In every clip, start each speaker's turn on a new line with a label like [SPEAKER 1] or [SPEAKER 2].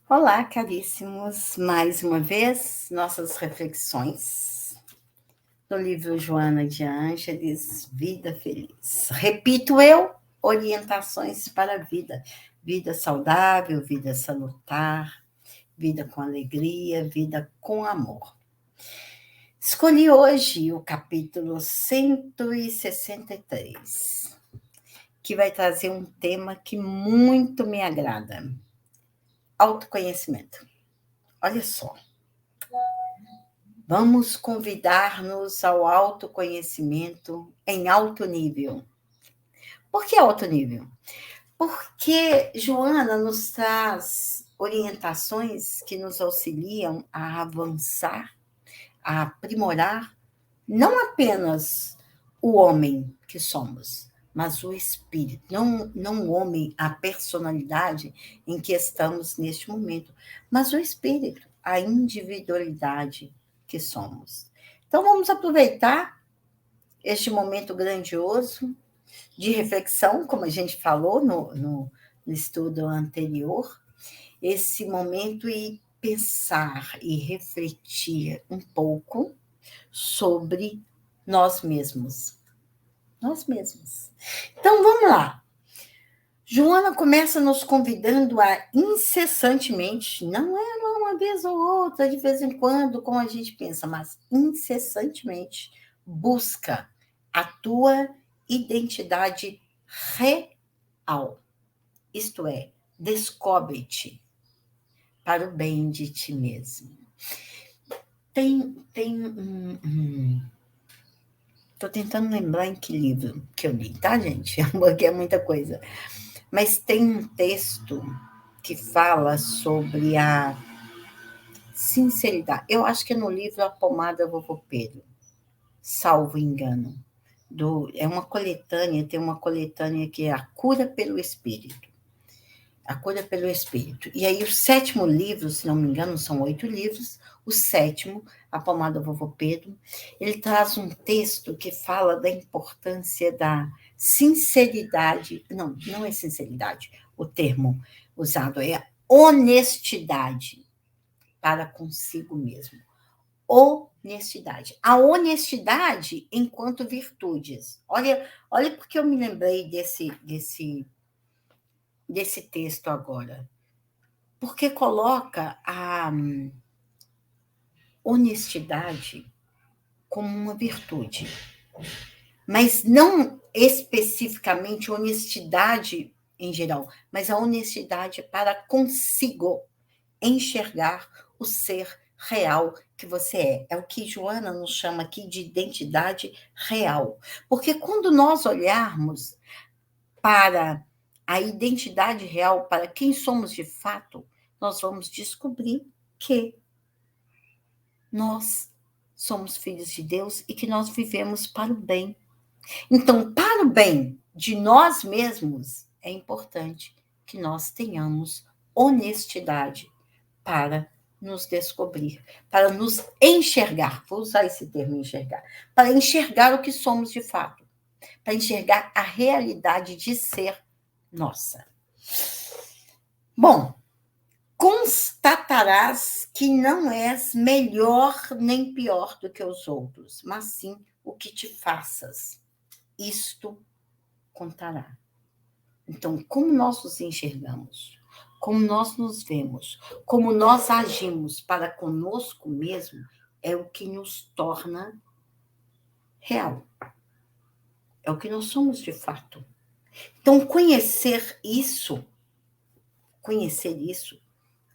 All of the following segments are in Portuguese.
[SPEAKER 1] Olá, caríssimos, mais uma vez, nossas reflexões do livro Joana de Ângeles, Vida Feliz. Repito eu, orientações para a vida. Vida saudável, vida salutar, vida com alegria, vida com amor. Escolhi hoje o capítulo 163, que vai trazer um tema que muito me agrada: autoconhecimento. Olha só. Vamos convidar-nos ao autoconhecimento em alto nível. Por que alto nível? Porque Joana nos traz orientações que nos auxiliam a avançar, a aprimorar não apenas o homem que somos, mas o espírito, não o homem, a personalidade em que estamos neste momento, mas o espírito, a individualidade que somos. Então, vamos aproveitar este momento grandioso de reflexão, como a gente falou no estudo anterior, esse momento e pensar e refletir um pouco sobre nós mesmos. Nós mesmos. Então, vamos lá. Joana começa nos convidando a incessantemente, não é uma vez ou outra, de vez em quando, como a gente pensa, mas incessantemente busca a tua identidade real. Isto é, descobre-te para o bem de ti mesmo. Estou tentando lembrar em que livro que eu li, tá, gente? Porque é muita coisa. Mas tem um texto que fala sobre a sinceridade. Eu acho que é no livro A Pomada Vovô Pedro, salvo engano. É uma coletânea, tem uma coletânea que é A Cura pelo Espírito. A Cura pelo Espírito. E aí o sétimo livro, se não me engano, são 8 livros, o sétimo, A Pomada Vovô Pedro, ele traz um texto que fala da importância da sinceridade, não é sinceridade, o termo usado é honestidade para consigo mesmo. Honestidade. A honestidade enquanto virtudes. Olha porque eu me lembrei desse texto agora. Porque coloca a honestidade como uma virtude. Mas não especificamente honestidade em geral, mas a honestidade para consigo enxergar o ser real que você é. É o que Joana nos chama aqui de identidade real. Porque quando nós olharmos para a identidade real, para quem somos de fato, nós vamos descobrir que nós somos filhos de Deus e que nós vivemos para o bem. Então, para o bem de nós mesmos, é importante que nós tenhamos honestidade para nos descobrir, para nos enxergar, vou usar esse termo enxergar, para enxergar o que somos de fato, para enxergar a realidade de ser nossa. Bom, constatarás que não és melhor nem pior do que os outros, mas sim o que te faças. Isto contará. Então, como nós nos enxergamos, como nós nos vemos, como nós agimos para conosco mesmo, é o que nos torna real. É o que nós somos de fato. Então, conhecer isso,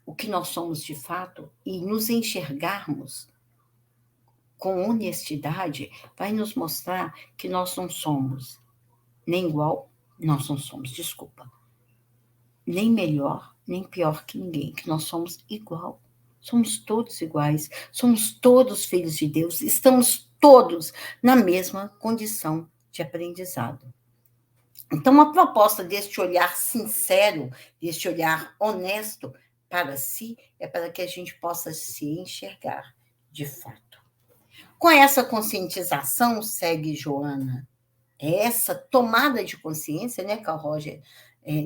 [SPEAKER 1] o que nós somos de fato, e nos enxergarmos com honestidade, vai nos mostrar que nós não somos nem igual, nós não somos, desculpa, nem melhor, nem pior que ninguém, que nós somos igual. Somos todos iguais, somos todos filhos de Deus, estamos todos na mesma condição de aprendizado. Então, a proposta deste olhar sincero, deste olhar honesto para si, é para que a gente possa se enxergar de fato. Com essa conscientização, segue Joana, essa tomada de consciência, né, Carl Roger?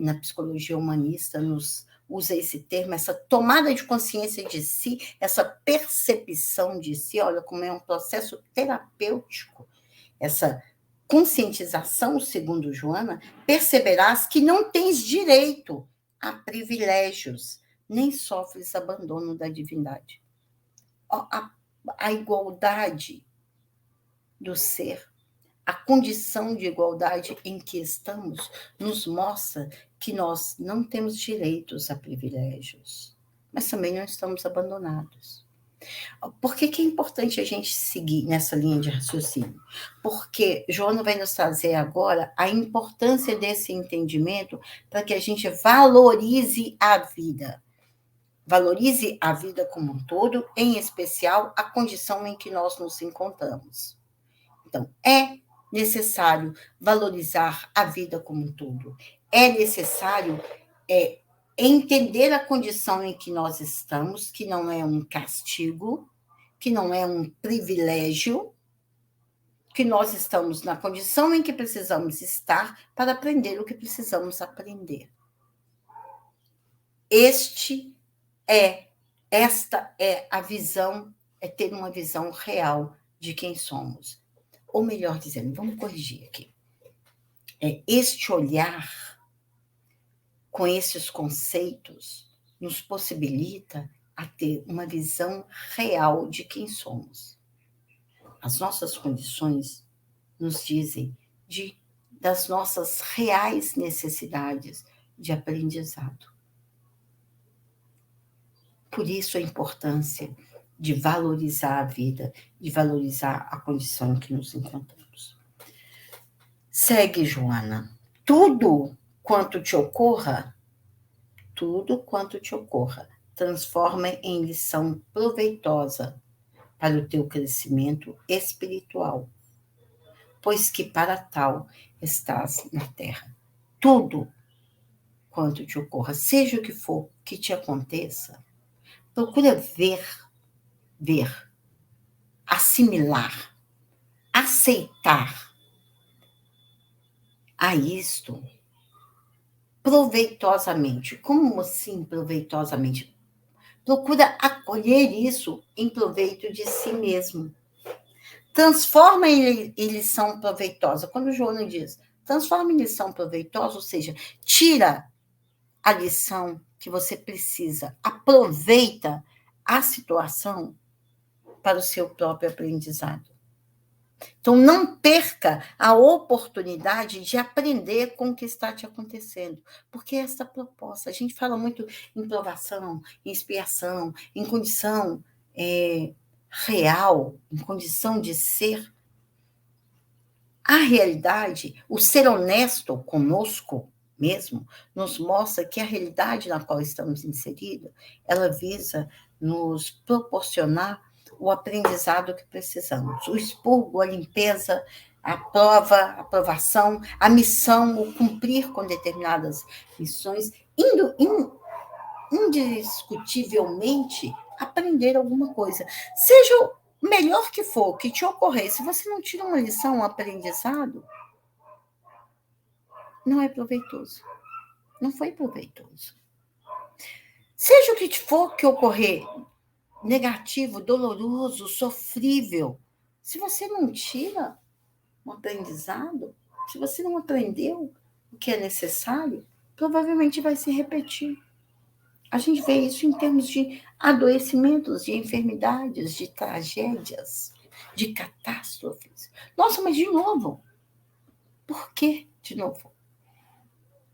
[SPEAKER 1] na psicologia humanista, nos usa esse termo, essa tomada de consciência de si, essa percepção de si, olha como é um processo terapêutico, essa conscientização, segundo Joana, perceberás que não tens direito a privilégios, nem sofres abandono da divindade. A igualdade do ser, a condição de igualdade em que estamos, nos mostra que nós não temos direitos a privilégios, mas também não estamos abandonados. Por que é importante a gente seguir nessa linha de raciocínio? Porque Joana vai nos trazer agora a importância desse entendimento para que a gente valorize a vida. Valorize a vida como um todo, em especial a condição em que nós nos encontramos. Então, é necessário valorizar a vida como um todo. É necessário entender a condição em que nós estamos, que não é um castigo, que não é um privilégio, que nós estamos na condição em que precisamos estar para aprender o que precisamos aprender. Esta é a visão, é ter uma visão real de quem somos. Ou melhor dizendo, vamos corrigir aqui. Este olhar com esses conceitos nos possibilita a ter uma visão real de quem somos. As nossas condições nos dizem das nossas reais necessidades de aprendizado. Por isso a importância de valorizar a vida, de valorizar a condição em que nos encontramos. Segue, Joana. Tudo quanto te ocorra, transforma em lição proveitosa para o teu crescimento espiritual, pois que para tal estás na terra. Tudo quanto te ocorra, seja o que for que te aconteça, procura ver, assimilar, aceitar a isto proveitosamente. Como assim proveitosamente? Procura acolher isso em proveito de si mesmo. Transforma em lição proveitosa. Quando o Joana diz, transforma em lição proveitosa, ou seja, tira a lição que você precisa, aproveita a situação para o seu próprio aprendizado. Então, não perca a oportunidade de aprender com o que está te acontecendo, porque essa proposta, a gente fala muito em provação, em expiação, em condição real, em condição de ser. A realidade, o ser honesto conosco mesmo, nos mostra que a realidade na qual estamos inseridos, ela visa nos proporcionar o aprendizado que precisamos, o expurgo, a limpeza, a prova, a aprovação, a missão, o cumprir com determinadas missões, indo indiscutivelmente aprender alguma coisa. Seja o melhor que for, que te ocorrer, se você não tira uma lição, um aprendizado, não é proveitoso. Não foi proveitoso. Seja o que for que ocorrer, negativo, doloroso, sofrível, se você não tira um aprendizado, se você não aprendeu o que é necessário, provavelmente vai se repetir. A gente vê isso em termos de adoecimentos, de enfermidades, de tragédias, de catástrofes. Nossa, mas de novo, por que de novo?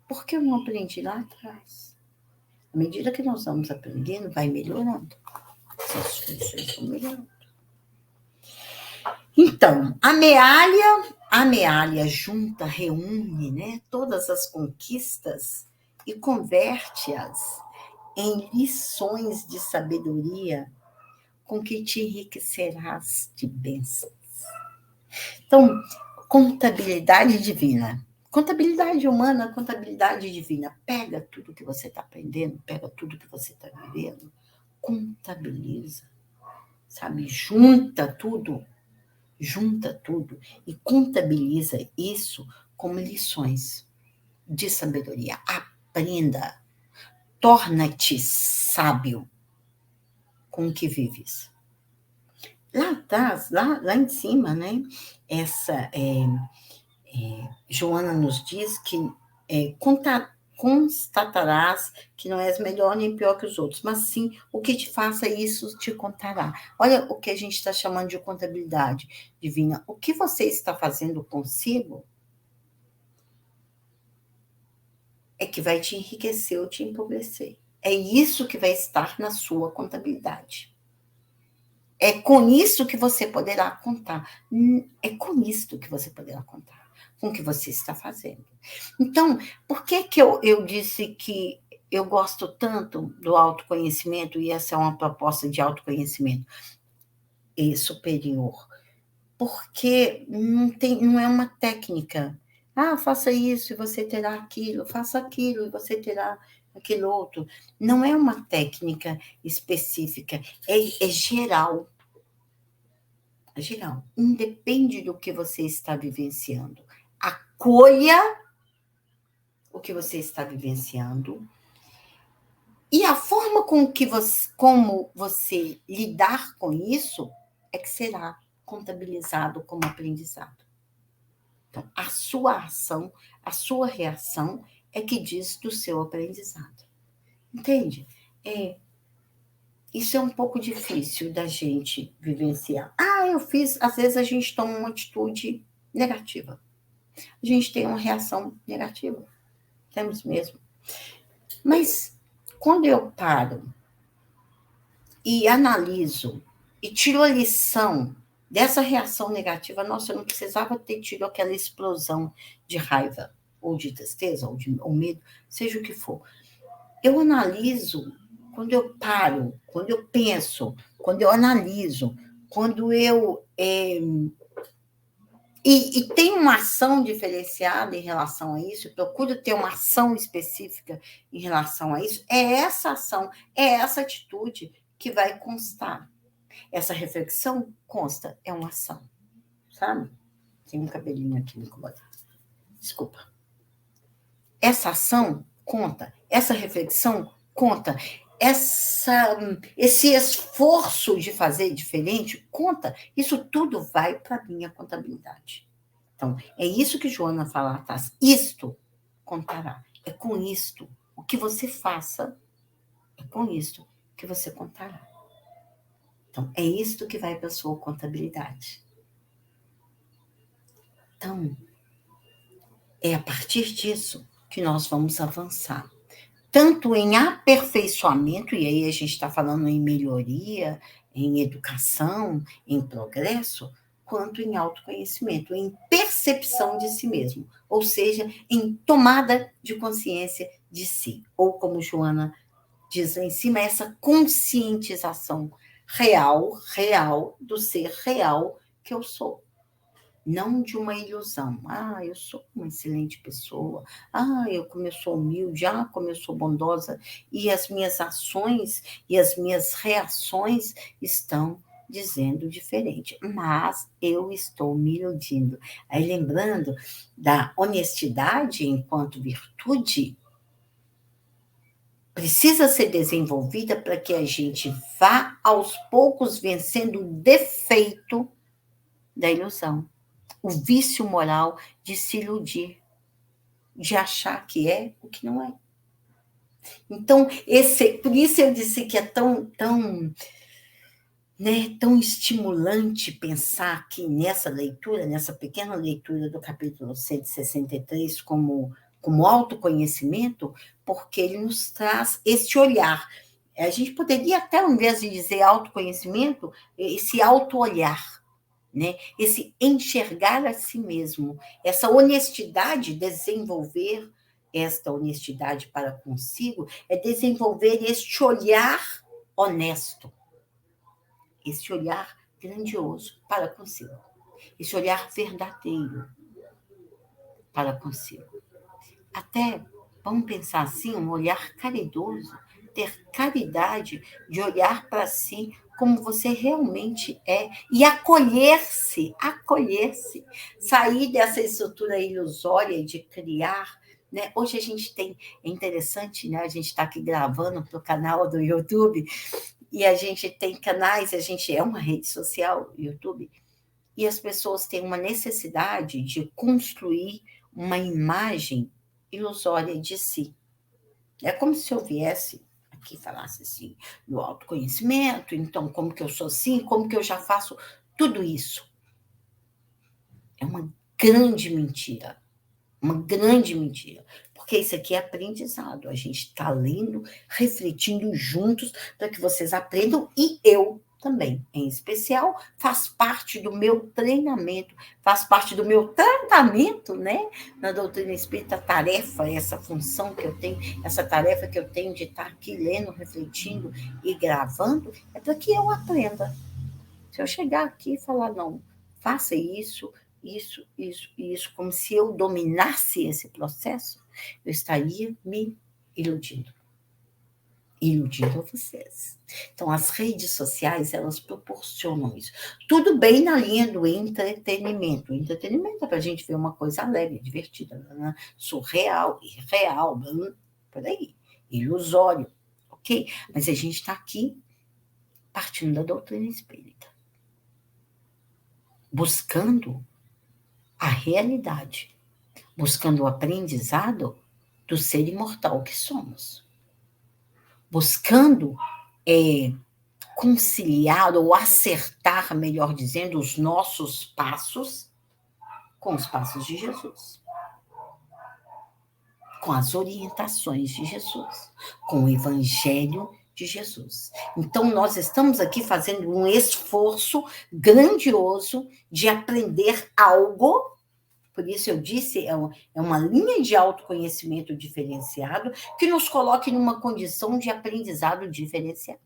[SPEAKER 1] Porque eu não aprendi lá atrás. À medida que nós vamos aprendendo, vai melhorando. Essas funções vão melhorando. Então, a Mealha junta, reúne, né, todas as conquistas e converte-as em lições de sabedoria com que te enriquecerás de bênçãos. Então, contabilidade divina. Contabilidade humana, contabilidade divina. Pega tudo que você está aprendendo, pega tudo que você está vivendo, contabiliza, sabe? Junta tudo e contabiliza isso como lições de sabedoria. Aprenda. Torna-te sábio com o que vives. Lá atrás, lá em cima, né? Joana nos diz que constatarás que não és melhor nem pior que os outros, mas sim o que te faça isso te contará. Olha o que a gente está chamando de contabilidade divina. O que você está fazendo consigo é que vai te enriquecer ou te empobrecer. É isso que vai estar na sua contabilidade. É com isso que você poderá contar. É com isso que você poderá contar. Com o que você está fazendo. Então, por que eu disse que eu gosto tanto do autoconhecimento, e essa é uma proposta de autoconhecimento superior? Porque não é uma técnica. Faça isso e você terá aquilo, faça aquilo e você terá aquilo outro. Não é uma técnica específica, é geral. É geral. Independe do que você está vivenciando. Acolha o que você está vivenciando e a forma como você lidar com isso é que será contabilizado como aprendizado. Então, a sua ação, a sua reação é que diz do seu aprendizado. Entende? Isso é um pouco difícil da gente vivenciar. Às vezes a gente toma uma atitude negativa. A gente tem uma reação negativa. Temos mesmo. Mas quando eu paro e analiso e tiro a lição dessa reação negativa, nossa, eu não precisava ter tido aquela explosão de raiva, ou de tristeza, ou medo, seja o que for. Eu analiso quando eu paro, quando eu penso, quando eu analiso, quando eu e tem uma ação diferenciada em relação a isso, eu procuro ter uma ação específica em relação a isso, é essa ação, é essa atitude que vai constar. Essa reflexão consta, é uma ação, sabe? Tem um cabelinho aqui me incomodando. Desculpa. Essa ação conta, essa reflexão conta, esse esforço de fazer diferente conta. Isso tudo vai para a minha contabilidade. Então, é isso que Joana fala atrás. Isto contará. É com isto. O que você faça, é com isto que você contará. Então, é isto que vai para a sua contabilidade. Então, é a partir disso que nós vamos avançar. Tanto em aperfeiçoamento, e aí a gente está falando em melhoria, em educação, em progresso, quanto em autoconhecimento, em percepção de si mesmo, ou seja, em tomada de consciência de si, ou como Joana diz lá em cima, essa conscientização real do ser real que eu sou. Não de uma ilusão. Eu sou uma excelente pessoa. Como eu sou humilde. Como eu sou bondosa. E as minhas ações e as minhas reações estão dizendo diferente. Mas eu estou me iludindo. Aí, lembrando da honestidade enquanto virtude, precisa ser desenvolvida para que a gente vá, aos poucos, vencendo o defeito da ilusão. O vício moral de se iludir, de achar que é o que não é. Então, por isso eu disse que é tão estimulante pensar que nessa leitura, nessa pequena leitura do capítulo 163, como autoconhecimento, porque ele nos traz esse olhar. A gente poderia até, ao invés de dizer autoconhecimento, esse auto-olhar. Né? Esse enxergar a si mesmo, essa honestidade, desenvolver esta honestidade para consigo, é desenvolver este olhar honesto, esse olhar grandioso para consigo, esse olhar verdadeiro para consigo. Até, vamos pensar assim, um olhar caridoso, ter caridade de olhar para si como você realmente é e acolher-se, sair dessa estrutura ilusória de criar né? Hoje a gente tem, é interessante, né? A gente está aqui gravando para o canal do YouTube, e a gente tem canais, a gente é uma rede social, YouTube, e as pessoas têm uma necessidade de construir uma imagem ilusória de si. É como se eu viesse aqui e falasse assim, do autoconhecimento, então como que eu sou assim, como que eu já faço tudo isso. É uma grande mentira. Uma grande mentira. Porque isso aqui é aprendizado. A gente está lendo, refletindo juntos para que vocês aprendam e eu também, em especial, faz parte do meu treinamento, faz parte do meu tratamento, né? Na doutrina espírita, a tarefa, essa função que eu tenho, essa tarefa que eu tenho de estar aqui lendo, refletindo e gravando, é para que eu aprenda. Se eu chegar aqui e falar, não, faça isso, isso, como se eu dominasse esse processo, eu estaria me iludindo. Iludindo vocês. Então, as redes sociais, elas proporcionam isso. Tudo bem na linha do entretenimento. O entretenimento é para a gente ver uma coisa alegre, divertida, né? Surreal, irreal, por aí. Ilusório, ok? Mas a gente está aqui partindo da doutrina espírita, buscando a realidade, buscando o aprendizado do ser imortal que somos, buscando conciliar ou acertar, melhor dizendo, os nossos passos com os passos de Jesus, com as orientações de Jesus, com o evangelho de Jesus. Então, nós estamos aqui fazendo um esforço grandioso de aprender algo. Por isso eu disse, é uma linha de autoconhecimento diferenciado que nos coloque numa condição de aprendizado diferenciado.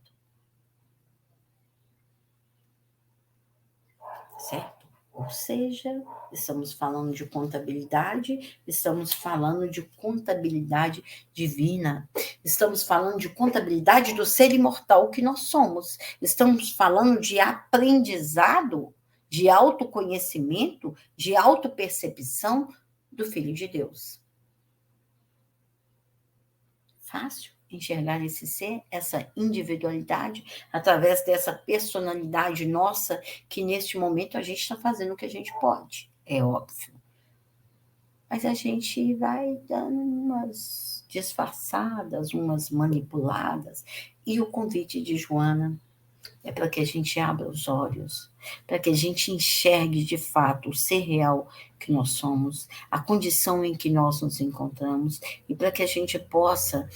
[SPEAKER 1] Certo? Ou seja, estamos falando de contabilidade, estamos falando de contabilidade divina, estamos falando de contabilidade do ser imortal que nós somos, estamos falando de aprendizado, de autoconhecimento, de autopercepção do Filho de Deus. Fácil enxergar esse ser, essa individualidade, através dessa personalidade nossa, que neste momento a gente está fazendo o que a gente pode, é óbvio. Mas a gente vai dando umas disfarçadas, umas manipuladas, e o convite de Joana é para que a gente abra os olhos, para que a gente enxergue de fato o ser real que nós somos, a condição em que nós nos encontramos, e para que a gente possa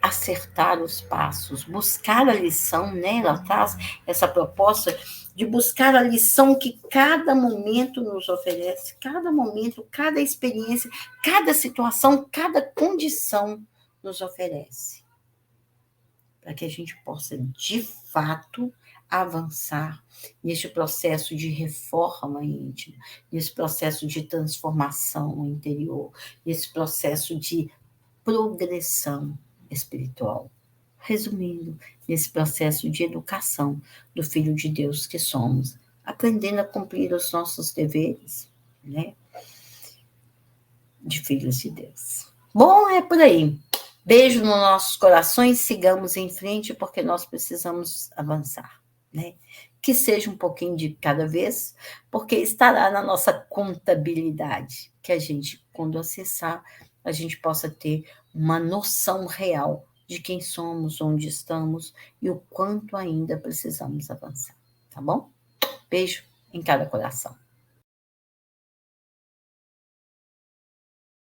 [SPEAKER 1] acertar os passos, buscar a lição, né? Ela traz essa proposta de buscar a lição que cada momento nos oferece, cada momento, cada experiência, cada situação, cada condição nos oferece. Para que a gente possa, de fato, avançar neste processo de reforma íntima, nesse processo de transformação interior, nesse processo de progressão espiritual. Resumindo, nesse processo de educação do Filho de Deus que somos, aprendendo a cumprir os nossos deveres, né? De filhos de Deus. Bom, é por aí. Beijo nos nossos corações, sigamos em frente, porque nós precisamos avançar, né? Que seja um pouquinho de cada vez, porque estará na nossa contabilidade, que a gente, quando acessar, a gente possa ter uma noção real de quem somos, onde estamos e o quanto ainda precisamos avançar, tá bom? Beijo em cada coração.